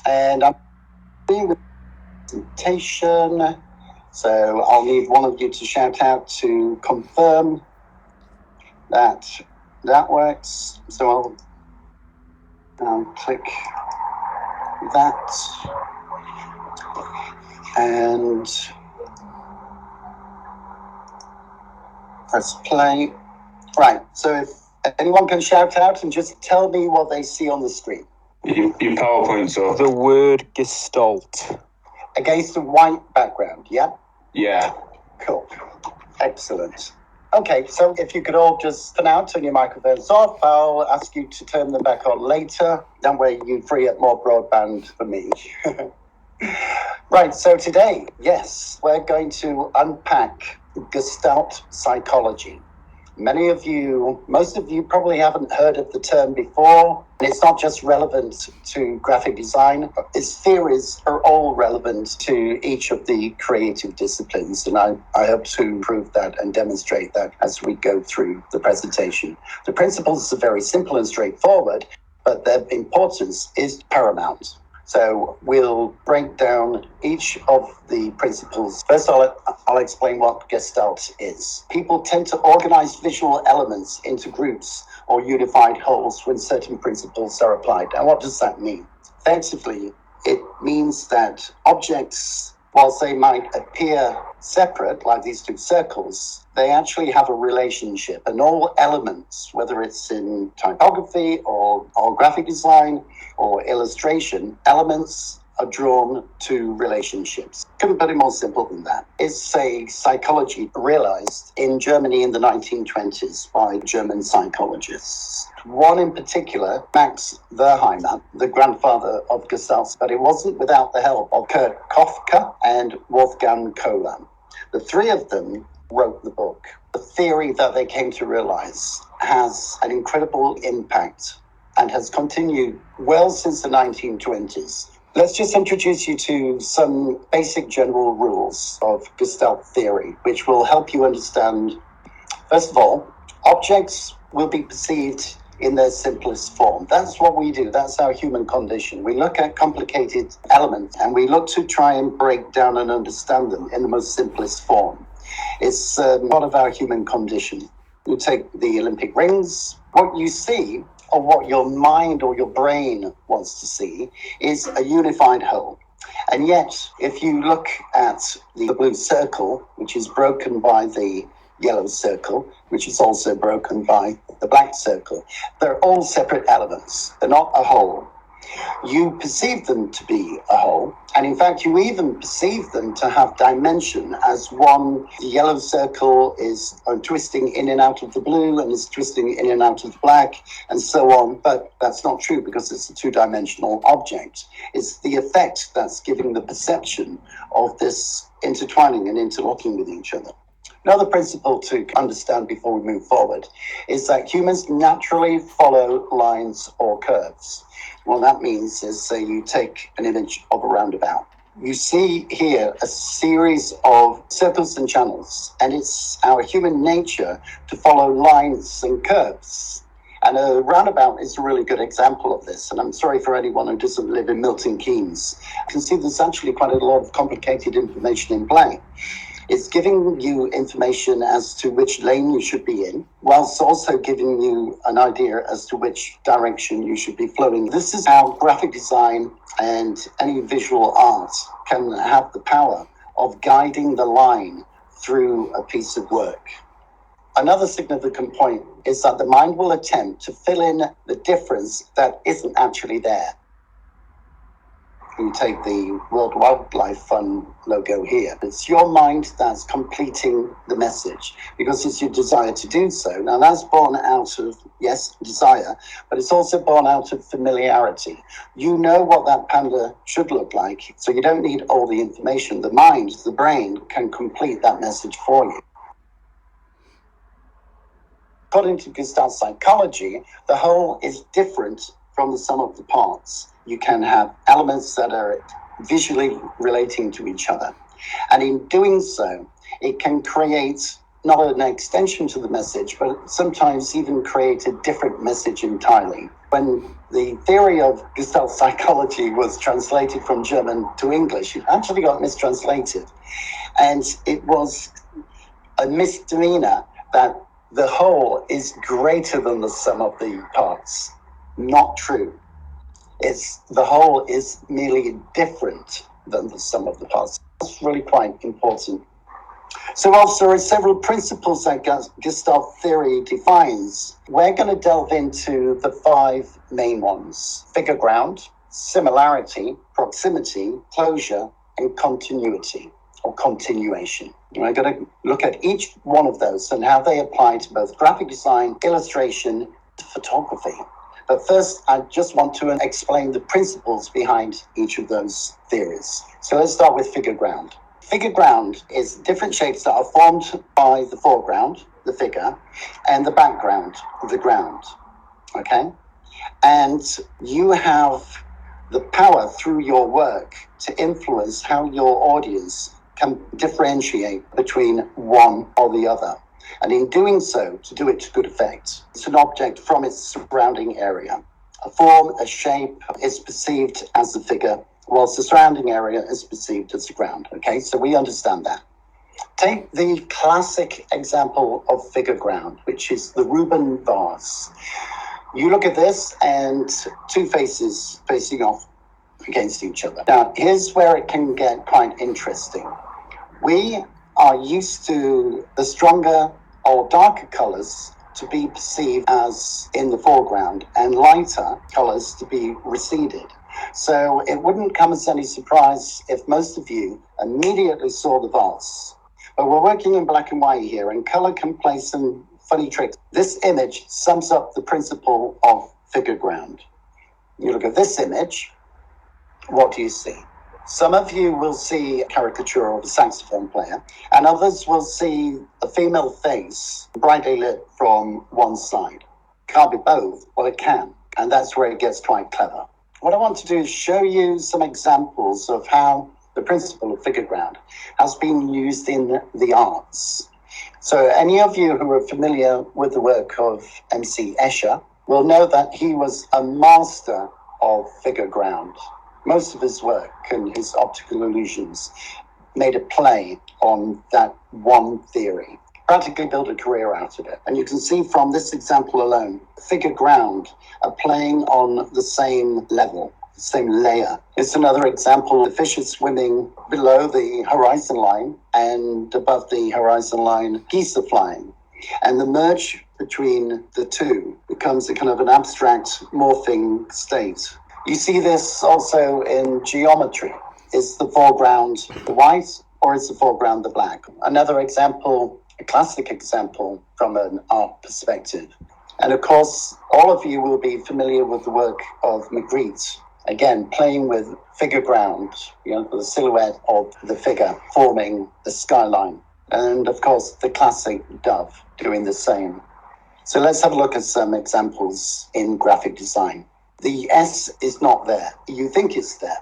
And I'm doing the presentation, so I'll need one of you to shout out to confirm that that works. So I'll click that and press play. Right, so if anyone can shout out and just tell me what they see on the screen. Your PowerPoint's up. The word Gestalt. Against a white background, yeah? Yeah. Cool. Excellent. Okay, so if you could all just, for now, turn your microphones off. I'll ask you to turn them back on later. That way you free up more broadband for me. Right, so today, yes, we're going to unpack Gestalt psychology. Most of you probably haven't heard of the term before. And it's not just relevant to graphic design. Its theories are all relevant to each of the creative disciplines. And I hope to prove that and demonstrate that as we go through the presentation. The principles are very simple and straightforward, but their importance is paramount. So we'll break down each of the principles. First, I'll explain what Gestalt is. People tend to organize visual elements into groups or unified wholes when certain principles are applied. And what does that mean? Effectively, it means that objects, whilst they might appear separate, like these two circles, they actually have a relationship. And all elements, whether it's in typography or graphic design or illustration, elements are drawn to relationships. Couldn't put it more simple than that. It's a psychology realized in Germany in the 1920s by German psychologists. One in particular, Max Verheimer, the grandfather of Gestalt, but it wasn't without the help of Kurt Koffka and Wolfgang Kohler. The three of them wrote the book. The theory that they came to realize has an incredible impact and has continued well since the 1920s. Let's just introduce you to some basic general rules of Gestalt theory, which will help you understand. First of all, objects will be perceived in their simplest form. That's what we do. That's our human condition. We look at complicated elements and we look to try and break down and understand them in the most simplest form. It's part of our human condition. You take the Olympic rings. What you see, or what your mind or your brain wants to see, is a unified whole. And yet, if you look at the blue circle, which is broken by the yellow circle, which is also broken by the black circle, they're all separate elements. They're not a whole. You perceive them to be a whole, and in fact you even perceive them to have dimension as one. The yellow circle is twisting in and out of the blue and is twisting in and out of the black and so on, but that's not true because it's a two-dimensional object. It's the effect that's giving the perception of this intertwining and interlocking with each other. Another principle to understand before we move forward is that humans naturally follow lines or curves. What that means is, say you take an image of a roundabout. You see here a series of circles and channels, and it's our human nature to follow lines and curves. And a roundabout is a really good example of this. And I'm sorry for anyone who doesn't live in Milton Keynes. You can see there's actually quite a lot of complicated information in play. It's giving you information as to which lane you should be in, whilst also giving you an idea as to which direction you should be flowing. This is how graphic design and any visual art can have the power of guiding the line through a piece of work. Another significant point is that the mind will attempt to fill in the difference that isn't actually there. You take the World Wildlife Fund logo here. It's your mind that's completing the message because it's your desire to do so. Now that's born out of, yes, desire, but it's also born out of familiarity. You know what that panda should look like, so you don't need all the information. The mind, the brain, can complete that message for you. According to Gestalt psychology, the whole is different from the sum of the parts. You can have elements that are visually relating to each other. And in doing so, it can create not an extension to the message, but sometimes even create a different message entirely. When the theory of Gestalt psychology was translated from German to English, it actually got mistranslated. And it was a misdemeanor that the whole is greater than the sum of the parts. Not true. It's the whole is merely different than the sum of the parts. That's really quite important. So whilst there are several principles that Gestalt theory defines, we're going to delve into the 5 main ones: figure ground, similarity, proximity, closure, and continuity or continuation. And we're going to look at each one of those and how they apply to both graphic design, illustration, and photography. But first, I just want to explain the principles behind each of those theories. So let's start with figure ground. Figure ground is different shapes that are formed by the foreground, the figure, and the background, the ground. Okay? And you have the power through your work to influence how your audience can differentiate between one or the other. And in doing so, to do it to good effect, it's an object from its surrounding area. A form, a shape is perceived as the figure, whilst the surrounding area is perceived as the ground. Okay, so we understand that. Take the classic example of figure ground, which is the Reuben vase. You look at this and 2 faces facing off against each other. Now, here's where it can get quite interesting. We are used to the stronger or darker colors to be perceived as in the foreground and lighter colors to be receded. So it wouldn't come as any surprise if most of you immediately saw the vase. But we're working in black and white here, and color can play some funny tricks. This image sums up the principle of figure ground. You look at this image, what do you see? Some of you will see a caricature of a saxophone player, and others will see a female face brightly lit from one side. Can't be both. Well, it can, and that's where it gets quite clever. What I want to do is show you some examples of how the principle of figure ground has been used in the arts. So any of you who are familiar with the work of M.C. Escher will know that he was a master of figure ground. Most of his work and his optical illusions made a play on that one theory, practically built a career out of it. And you can see from this example alone, figure ground are playing on the same level, the same layer. It's another example of fish swimming below the horizon line, and above the horizon line, geese are flying. And the merge between the two becomes a kind of an abstract morphing state. You see this also in geometry. Is the foreground the white or is the foreground the black? Another example, a classic example from an art perspective. And of course, all of you will be familiar with the work of Magritte. Again, playing with figure ground, the silhouette of the figure forming the skyline. And of course, the classic Dove doing the same. So let's have a look at some examples in graphic design. The S is not there. You think it's there.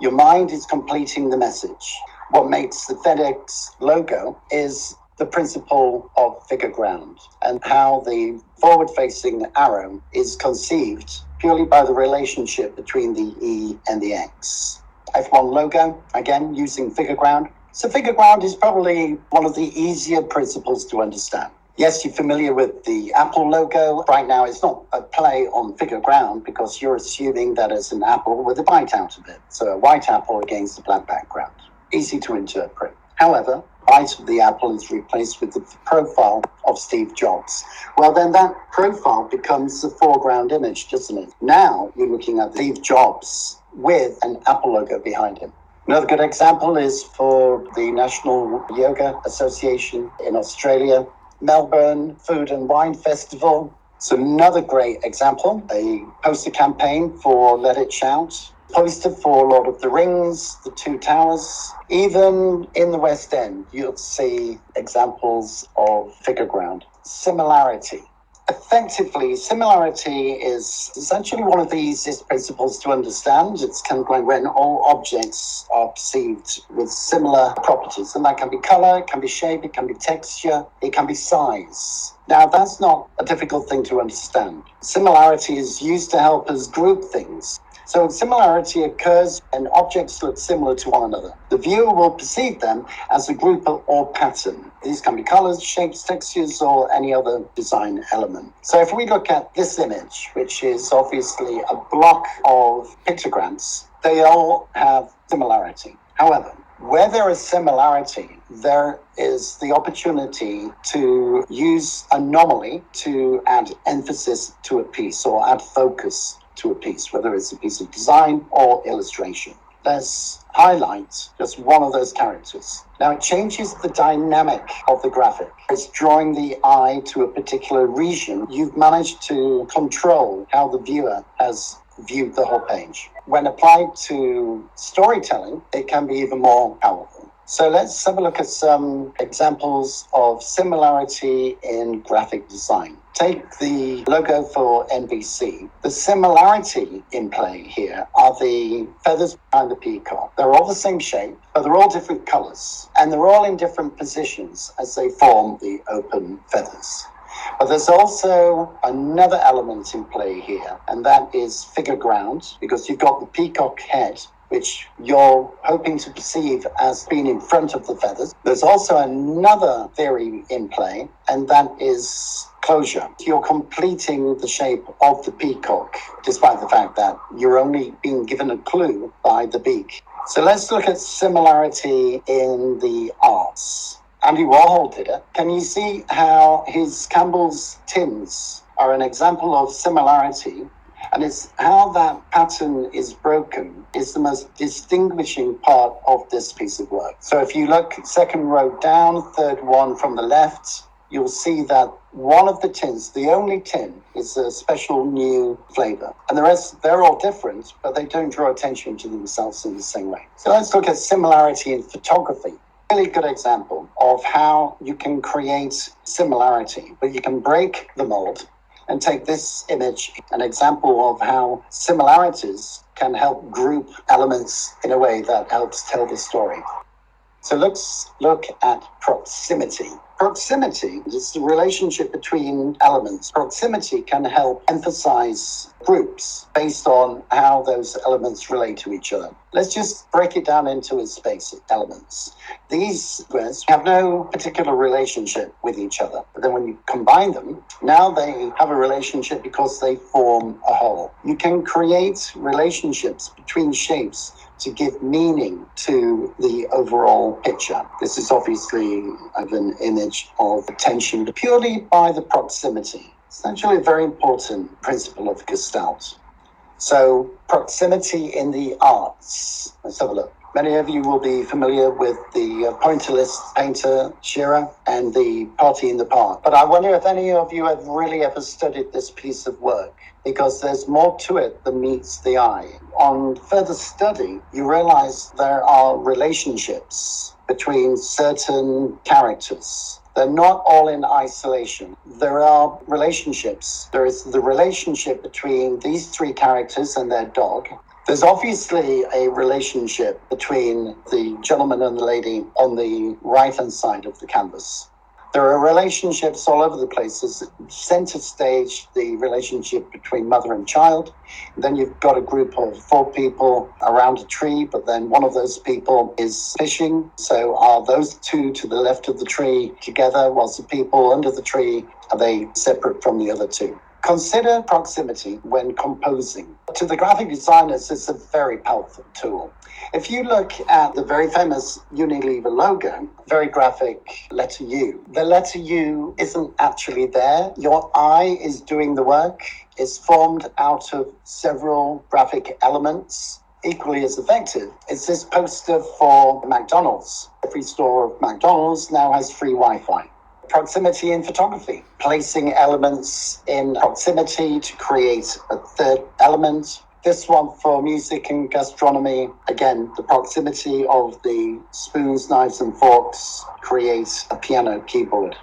Your mind is completing the message. What makes the FedEx logo is the principle of figure ground and how the forward-facing arrow is conceived purely by the relationship between the E and the X. F1 logo, again, using figure ground. So figure ground is probably one of the easier principles to understand. Yes, you're familiar with the Apple logo. Right now, it's not a play on figure ground because you're assuming that it's an apple with a bite out of it. So a white apple against a black background. Easy to interpret. However, bite of the apple is replaced with the profile of Steve Jobs. Well, then that profile becomes the foreground image, doesn't it? Now you're looking at Steve Jobs with an Apple logo behind him. Another good example is for the National Yoga Association in Australia. Melbourne Food and Wine Festival. It's another great example, a poster campaign for Let It Shout, poster for Lord of the Rings, the Two Towers. Even in the West End, you'll see examples of figure ground. Similarity. Effectively, similarity is essentially one of the easiest principles to understand. It's kind of like when all objects are perceived with similar properties, and that can be color, it can be shape, it can be texture, it can be size. Now, that's not a difficult thing to understand. Similarity is used to help us group things. So similarity occurs when objects look similar to one another. The viewer will perceive them as a group or pattern. These can be colors, shapes, textures, or any other design element. So if we look at this image, which is obviously a block of pictograms, they all have similarity. However, where there is similarity, there is the opportunity to use anomaly to add emphasis to a piece or add focus to a piece, whether it's a piece of design or illustration. Let's highlight just one of those characters. Now it changes the dynamic of the graphic. It's drawing the eye to a particular region. You've managed to control how the viewer has viewed the whole page. When applied to storytelling, it can be even more powerful. So let's have a look at some examples of similarity in graphic design. Take the logo for NBC. The similarity in play here are the feathers behind the peacock. They're all the same shape, but they're all different colors, and they're all in different positions as they form the open feathers. But there's also another element in play here, and that is figure ground, because you've got the peacock head, which you're hoping to perceive as being in front of the feathers. There's also another theory in play, and that is closure. You're completing the shape of the peacock, despite the fact that you're only being given a clue by the beak. So let's look at similarity in the arts. Andy Warhol did it. Can you see how his Campbell's tins are an example of similarity? And it's how that pattern is broken is the most distinguishing part of this piece of work. So if you look second row down, third one from the left, you'll see that one of the tins, the only tin, is a special new flavor. And the rest, they're all different, but they don't draw attention to themselves in the same way. So let's look at similarity in photography. Really good example of how you can create similarity, but you can break the mold and take this image, an example of how similarities can help group elements in a way that helps tell the story. So let's look at proximity. Proximity is the relationship between elements. Proximity can help emphasize groups based on how those elements relate to each other. Let's just break it down into its basic elements. These words have no particular relationship with each other. But then when you combine them, now they have a relationship because they form a whole. You can create relationships between shapes to give meaning to the overall picture. This is obviously an image of attention purely by the proximity. It's actually a very important principle of Gestalt. So proximity in the arts. Let's have a look. Many of you will be familiar with the pointillist painter Shearer and the Party in the Park. But I wonder if any of you have really ever studied this piece of work, because there's more to it than meets the eye. On further study, you realize there are relationships between certain characters. They're not all in isolation. There are relationships. There is the relationship between these three characters and their dog. There's obviously a relationship between the gentleman and the lady on the right-hand side of the canvas. There are relationships all over the place. There's center stage, the relationship between mother and child. Then you've got a group of 4 people around a tree, but then one of those people is fishing. So are those 2 to the left of the tree together, whilst the people under the tree, are they separate from the other 2? Consider proximity when composing. To the graphic designers, it's a very powerful tool. If you look at the very famous Unilever logo, very graphic letter U, the letter U isn't actually there. Your eye is doing the work. It's formed out of several graphic elements. Equally as effective, it's this poster for McDonald's. Every store of McDonald's now has free Wi-Fi. Proximity in photography, placing elements in proximity to create a third element. This one for music and gastronomy, again, the proximity of the spoons, knives and forks creates a piano keyboard.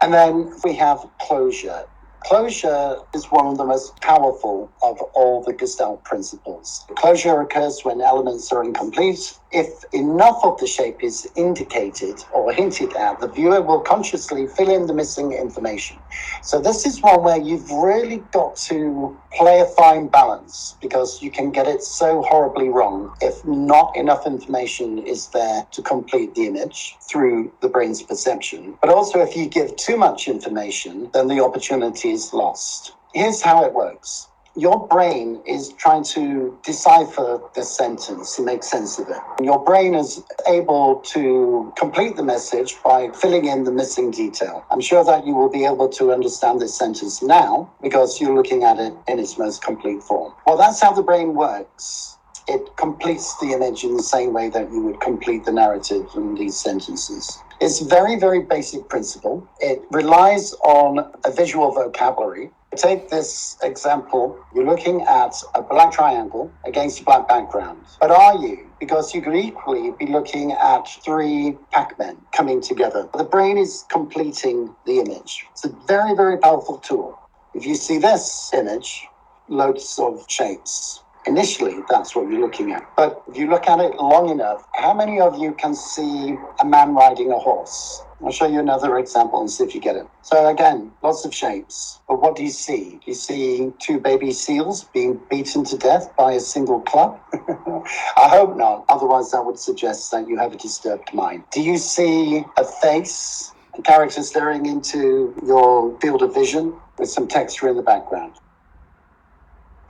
And then we have closure. Closure is one of the most powerful of all the Gestalt principles. Closure occurs when elements are incomplete. If enough of the shape is indicated or hinted at, the viewer will consciously fill in the missing information. So this is one where you've really got to play a fine balance, because you can get it so horribly wrong if not enough information is there to complete the image through the brain's perception. But also if you give too much information, then the opportunity is lost. Here's how it works. Your brain is trying to decipher the sentence and make sense of it. Your brain is able to complete the message by filling in the missing detail. I'm sure that you will be able to understand this sentence now because you're looking at it in its most complete form. Well, that's how the brain works. It completes the image in the same way that you would complete the narrative in these sentences. It's a very, very basic principle. It relies on a visual vocabulary. Take this example. You're looking at a black triangle against a black background. But are you? Because you could equally be looking at three Pac-Men coming together. The brain is completing the image. It's a very, very powerful tool. If you see this image, loads of shapes. Initially, that's what you're looking at. But if you look at it long enough, how many of you can see a man riding a horse? I'll show you another example and see if you get it. So again, lots of shapes. But what do you see? Do you see two baby seals being beaten to death by a single club? I hope not. Otherwise, that would suggest that you have a disturbed mind. Do you see a face, a character staring into your field of vision with some texture in the background?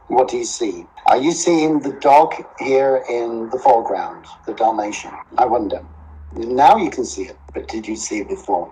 What do you see? Are you seeing the dog here in the foreground, the Dalmatian? I wonder. Now you can see it, but did you see it before?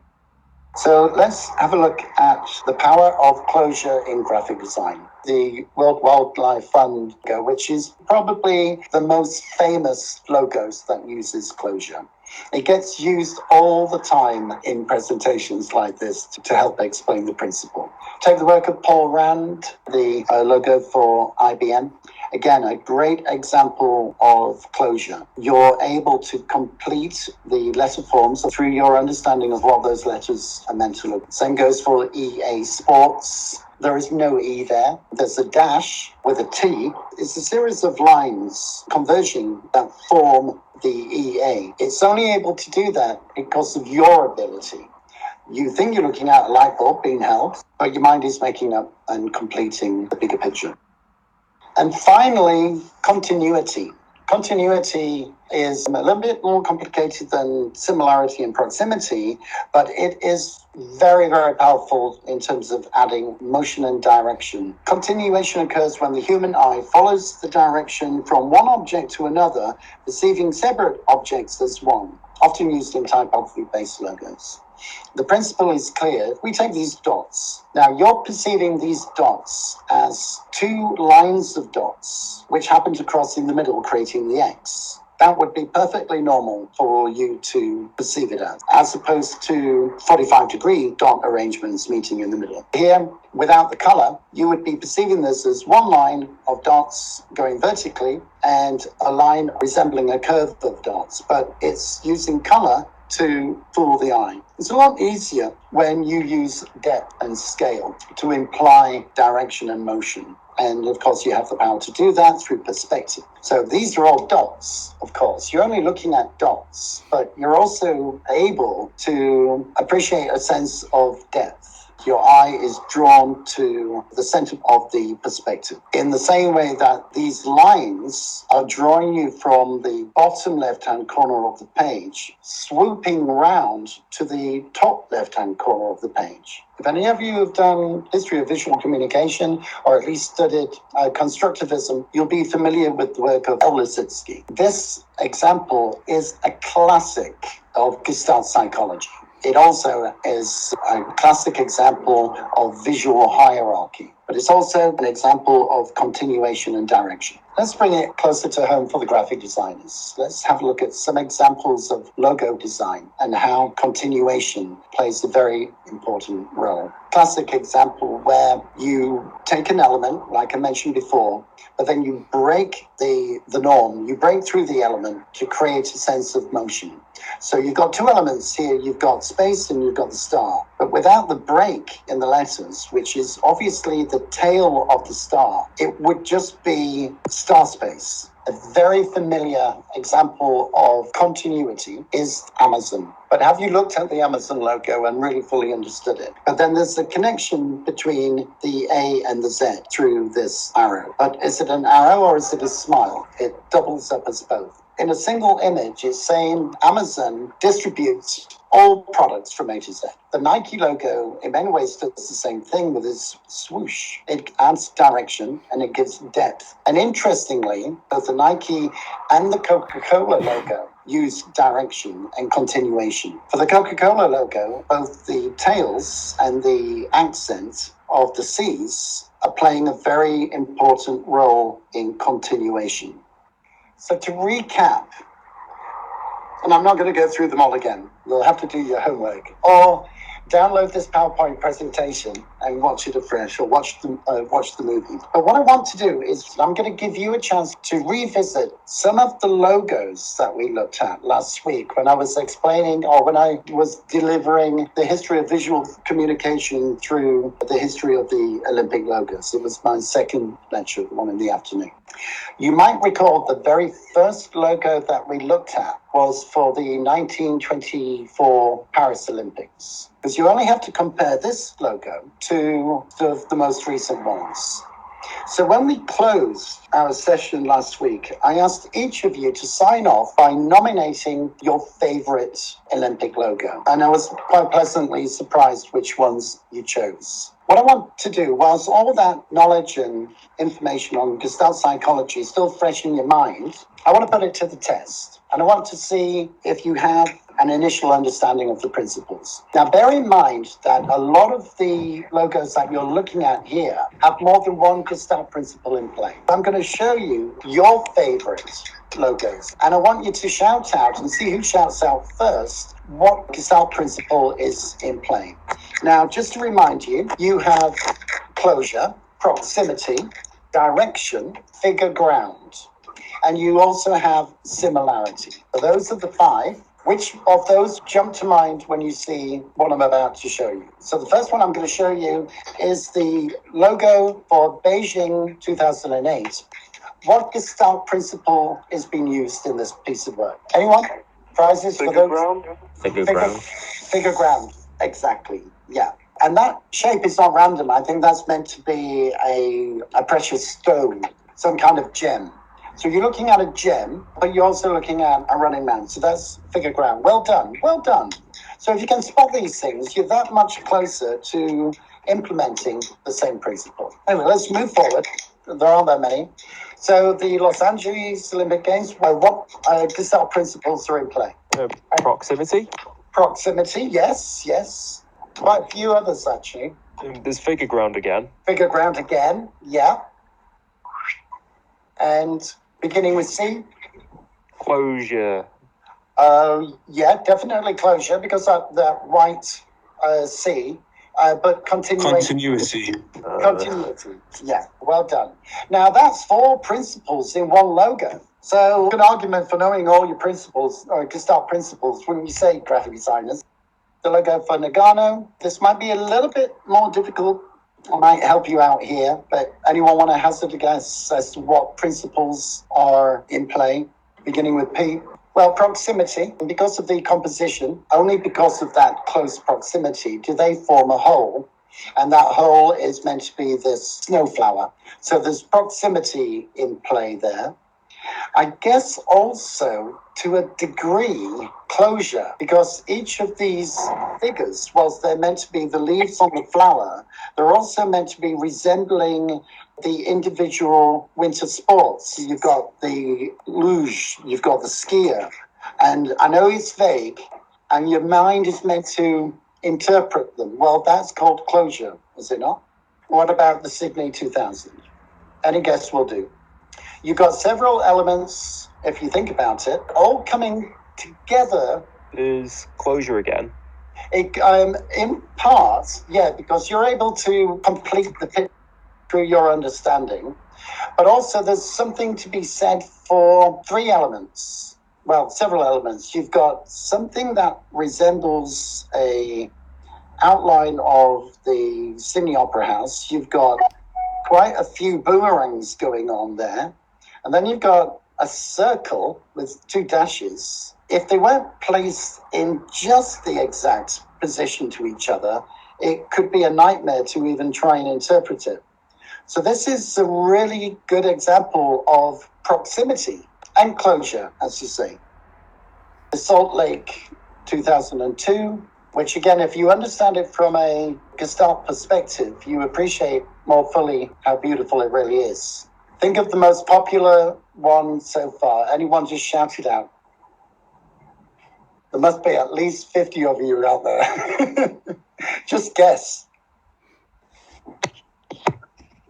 So let's have a look at the power of closure in graphic design. The World Wildlife Fund, which is probably the most famous logos that uses closure. It gets used all the time in presentations like this to help explain the principle. Take the work of Paul Rand, the logo for IBM. Again, a great example of closure. You're able to complete the letter forms through your understanding of what those letters are meant to look. Same goes for EA Sports. There is no E there. There's a dash with a T. It's a series of lines converging that form the EA. It's only able to do that because of your ability. You think you're looking at a light bulb being held, but your mind is making up and completing the bigger picture. And finally, continuity. Continuity is a little bit more complicated than similarity and proximity, but it is very, very powerful in terms of adding motion and direction. Continuation occurs when the human eye follows the direction from one object to another, perceiving separate objects as one, often used in typography-based logos. The principle is clear. We take these dots. Now, you're perceiving these dots as two lines of dots, which happen to cross in the middle, creating the X. That would be perfectly normal for you to perceive it as opposed to 45-degree dot arrangements meeting in the middle. Here, without the color, you would be perceiving this as one line of dots going vertically and a line resembling a curve of dots, but it's using color to fool the eye. It's a lot easier when you use depth and scale to imply direction and motion. And of course, you have the power to do that through perspective. So these are all dots, of course. You're only looking at dots, but you're also able to appreciate a sense of depth. Your eye is drawn to the center of the perspective. In the same way that these lines are drawing you from the bottom left-hand corner of the page, swooping round to the top left-hand corner of the page. If any of you have done history of visual communication, or at least studied constructivism, you'll be familiar with the work of L. Lissitzky. This example is a classic of Gestalt psychology. It also is a classic example of visual hierarchy, but it's also an example of continuation and direction. Let's bring it closer to home for the graphic designers. Let's have a look at some examples of logo design and how continuation plays a very important role. Classic example where you take an element, like I mentioned before, but then you break the norm, you break through the element to create a sense of motion. So you've got two elements here, you've got space and you've got the star. But without the break in the letters, which is obviously the tail of the star, it would just be star space. A very familiar example of continuity is Amazon. But have you looked at the Amazon logo and really fully understood it? But then there's a connection between the A and the Z through this arrow. But is it an arrow or is it a smile? It doubles up as both. In a single image, it's saying Amazon distributes all products from A to Z. The Nike logo, in many ways, does the same thing with its swoosh. It adds direction and it gives depth. And interestingly, both the Nike and the Coca-Cola logo use direction and continuation. For the Coca-Cola logo, both the tails and the accent of the C's are playing a very important role in continuation. So to recap, and I'm not going to go through them all again. You'll have to do your homework. Or download this PowerPoint presentation and watch it afresh, or watch the movie. But what I want to do is I'm going to give you a chance to revisit some of the logos that we looked at last week when I was explaining, or when I was delivering the history of visual communication through the history of the Olympic logos. It was my second lecture, the one in the afternoon. You might recall the very first logo that we looked at was for the 1924 Paris Olympics. Because you only have to compare this logo to the most recent ones. So when we closed our session last week, I asked each of you to sign off by nominating your favorite Olympic logo. And I was quite pleasantly surprised which ones you chose. What I want to do, whilst all that knowledge and information on Gestalt psychology is still fresh in your mind, I want to put it to the test. And I want to see if you have an initial understanding of the principles. Now, bear in mind that a lot of the logos that you're looking at here have more than one Gestalt principle in play. I'm going to show you your favorite logos. And I want you to shout out and see who shouts out first what Gestalt principle is in play. Now, just to remind you, you have closure, proximity, direction, figure ground. And you also have similarity. So those are the 5. Which of those jump to mind when you see what I'm about to show you? So the first one I'm going to show you is the logo for Beijing 2008. What Gestalt principle is being used in this piece of work? Anyone? Prizes for those? Figure ground. Exactly. Yeah. And that shape is not random. I think that's meant to be a precious stone, some kind of gem. So you're looking at a gem, but you're also looking at a running man. So that's figure ground. Well done. Well done. So if you can spot these things, you're that much closer to implementing the same principle. Anyway, let's move forward. There aren't that many. So the Los Angeles Olympic Games, what Gestalt principles are in play? Proximity. Proximity, yes. Quite a few others, actually. There's figure ground again. Figure ground again, yeah. And beginning with C? Closure. Yeah, definitely closure, because that white C, but continuity. Continuity, yeah, well done. Now that's 4 principles in one logo. So an argument for knowing all your principles, or Gestalt principles, when you say graphic designers. The logo for Nagano, this might be a little bit more difficult. I might help you out here, but anyone want to hazard a guess as to what principles are in play, beginning with P? Well, proximity, because of the composition, only because of that close proximity do they form a whole, and that whole is meant to be this snowflower. So there's proximity in play there. I guess also, to a degree, closure, because each of these figures, whilst they're meant to be the leaves on the flower, they're also meant to be resembling the individual winter sports. You've got the luge, you've got the skier, and I know it's vague, and your mind is meant to interpret them. Well, that's called closure, is it not? What about the Sydney 2000? Any guess will do. You've got several elements, if you think about it, all coming together. Is closure again. In part, yeah, because you're able to complete the picture through your understanding. But also there's something to be said for 3 elements. Well, several elements. You've got something that resembles a outline of the Sydney Opera House, you've got quite a few boomerangs going on there. And then you've got a circle with two dashes. If they weren't placed in just the exact position to each other, it could be a nightmare to even try and interpret it. So this is a really good example of proximity and closure, as you say. The Salt Lake 2002, which again, if you understand it from a Gestalt perspective, you appreciate more fully how beautiful it really is. Think of the most popular one so far. Anyone just shout it out. There must be at least 50 of you out there. Just guess.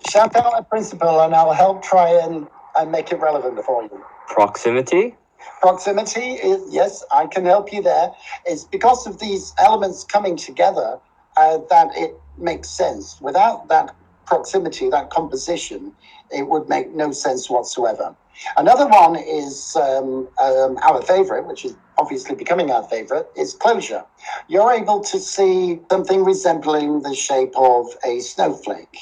Shout out a principle and I'll help try and make it relevant for you. Proximity? Proximity is, yes, I can help you there. It's because of these elements coming together that it makes sense. Without that proximity, that composition, it would make no sense whatsoever. Another one is our favorite, which is obviously becoming our favorite, is closure. You're able to see something resembling the shape of a snowflake.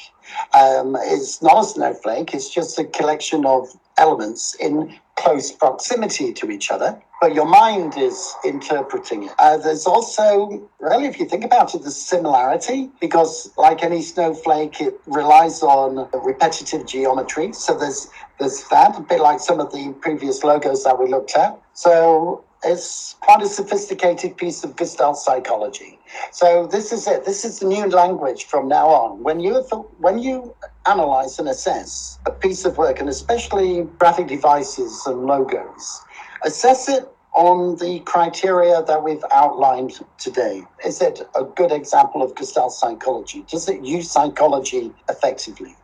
It's not a snowflake, it's just a collection of elements in close proximity to each other, but your mind is interpreting it. There's also, really, if you think about it, there's similarity, because like any snowflake, it relies on repetitive geometry. So there's that, a bit like some of the previous logos that we looked at. So it's quite a sophisticated piece of Gestalt psychology. So this is it. This is the new language from now on. When you analyze and assess a piece of work, and especially graphic devices and logos, assess it on the criteria that we've outlined today. Is it a good example of Gestalt psychology? Does it use psychology effectively?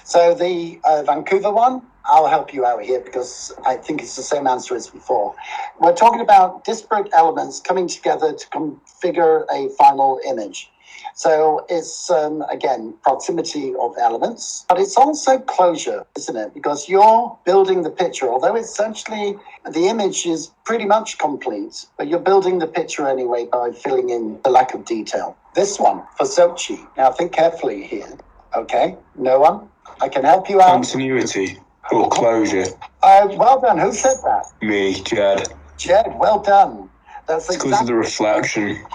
So the Vancouver one, I'll help you out here because I think it's the same answer as before. We're talking about disparate elements coming together to configure a final image. So it's, again, proximity of elements, but it's also closure, isn't it? Because you're building the picture, although essentially the image is pretty much complete, but you're building the picture anyway by filling in the lack of detail. This one, for Sochi. Now think carefully here. Okay, no one? I can help you out. Continuity or closure. Well done. Who said that? Me, Jed. Jed, well done. That's It's because of the reflection.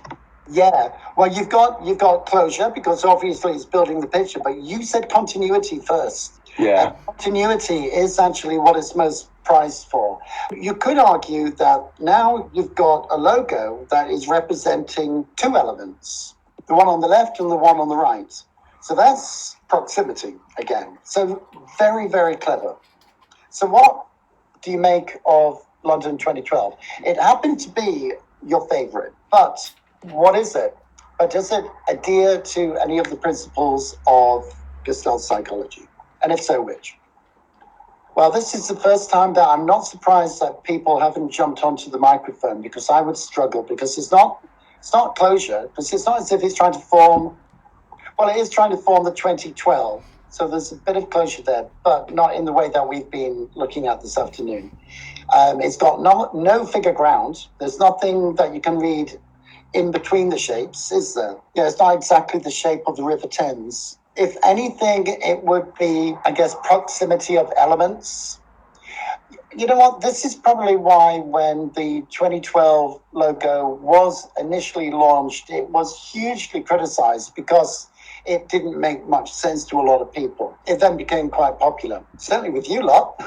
Yeah. Well, you've got closure because obviously it's building the picture, but you said continuity first. Yeah. And continuity is actually what it's most prized for. You could argue that now you've got a logo that is representing two elements, the one on the left and the one on the right. So that's proximity again. So very, very clever. So what do you make of London 2012? It happened to be your favorite, but what is it? But does it adhere to any of the principles of Gestalt psychology? And if so, which? Well, this is the first time that I'm not surprised that people haven't jumped onto the microphone, because I would struggle, because it's not closure, because it's not as if it's trying to form. Well, it is trying to form the 2012, so there's a bit of closure there, but not in the way that we've been looking at this afternoon. It's got no figure ground. There's nothing that you can read in between the shapes, is there? Yeah, it's not exactly the shape of the River Thames. If anything, it would be, I guess, proximity of elements. You know what? This is probably why when the 2012 logo was initially launched, it was hugely criticized because it didn't make much sense to a lot of people. It then became quite popular, certainly with you lot.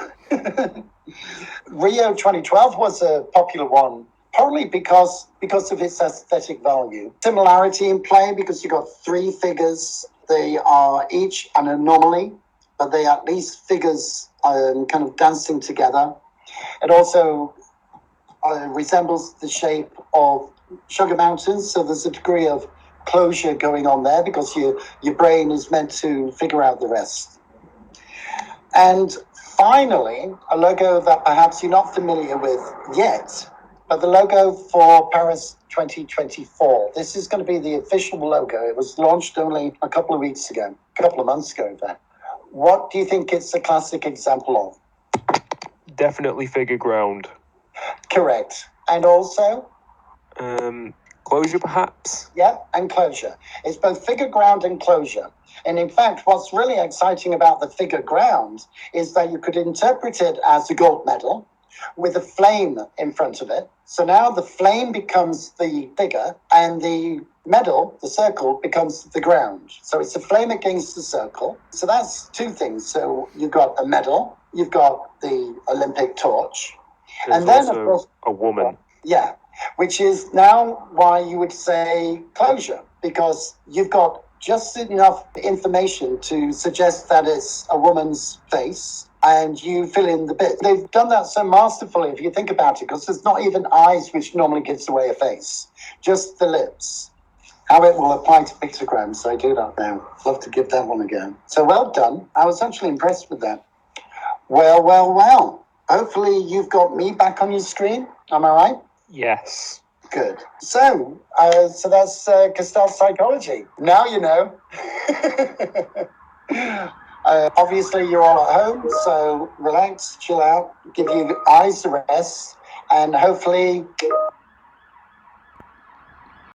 Rio 2012 was a popular one, probably because of its aesthetic value. Similarity in play, because you've got three figures. They are each an anomaly, but they are at least figures kind of dancing together. It also resembles the shape of Sugar Mountains, so there's a degree of closure going on there because your brain is meant to figure out the rest. And finally, a logo that perhaps you're not familiar with yet, but the logo for Paris 2024. This is going to be the official logo. It was launched only a couple of months ago, in fact. What do you think it's a classic example of? Definitely figure ground. Correct. And also? Closure, perhaps? Yeah, and closure. It's both figure ground and closure. And in fact, what's really exciting about the figure ground is that you could interpret it as a gold medal with a flame in front of it. So now the flame becomes the figure and the medal, the circle, becomes the ground. So it's a flame against the circle. So that's two things. So you've got a medal, you've got the Olympic torch. There's And then, of also course, a woman. yeah, which is now why you would say closure, because you've got just enough information to suggest that it's a woman's face and you fill in the bit. They've done that so masterfully if you think about it, because there's not even eyes, which normally gives away a face, just the lips. How it will apply to pictograms, so I do that now. Love to give that one a go. So well done. I was actually impressed with that. Well. Hopefully you've got me back on your screen. Am I right? Yes. Good. So that's Gestalt psychology. Now you know. Obviously, you're all at home, so relax, chill out, give your eyes a rest, and hopefully